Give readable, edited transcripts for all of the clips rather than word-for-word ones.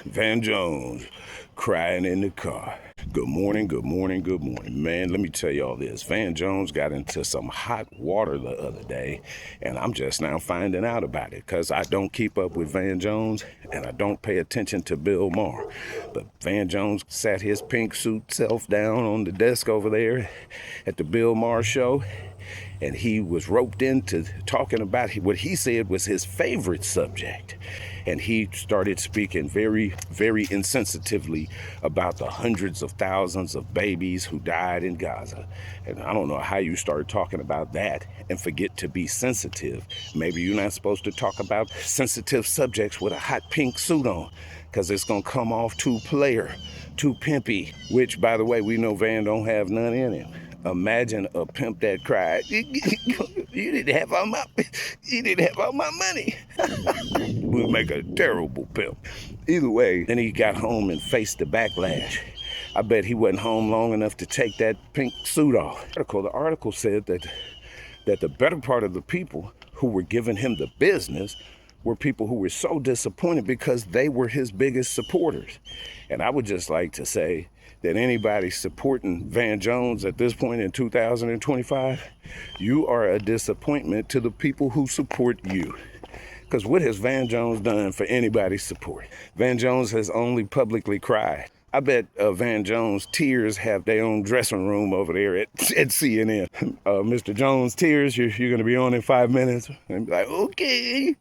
Van Jones crying in the car. Good morning, good morning, good morning. Man, let me tell y'all this. Van Jones got into some hot water the other day, and I'm just now finding out about it because I don't keep up with Van Jones and I don't pay attention to Bill Maher. But Van Jones sat his pink suit self down on the desk over there at the Bill Maher show, and he was roped into talking about what he said was his favorite subject. And he started speaking very, very insensitively about the hundreds of thousands of babies who died in Gaza. And I don't know how you start talking about that and forget to be sensitive. Maybe you're not supposed to talk about sensitive subjects with a hot pink suit on, because it's gonna come off too player, too pimpy, which, by the way, we know Van don't have none in him. Imagine a pimp that cried, you didn't have all my money. Would make a terrible pimp. Either way, then he got home and faced the backlash. I bet he wasn't home long enough to take that pink suit off. The article said that the better part of the people who were giving him the business were people who were so disappointed because they were his biggest supporters. And I would just like to say that anybody supporting Van Jones at this point in 2025, you are a disappointment to the people who support you. Because what has Van Jones done for anybody's support? Van Jones has only publicly cried. I bet Van Jones' tears have their own dressing room over there at CNN. Mr. Jones' tears, you're going to be on in 5 minutes. And be like, okay.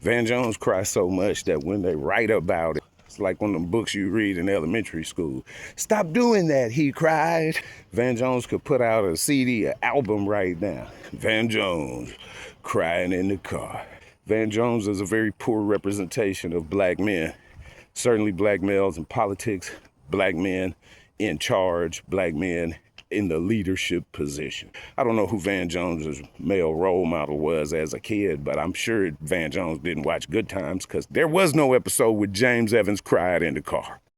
Van Jones cries so much that when they write about it, it's like one of them books you read in elementary school. Stop doing that, he cried. Van Jones could put out a CD, an album right now. Van Jones crying in the car. Van Jones is a very poor representation of black men. Certainly black males in politics, black men in charge, black men in the leadership position. I don't know who Van Jones's male role model was as a kid, but I'm sure Van Jones didn't watch Good Times because there was no episode where James Evans cried in the car.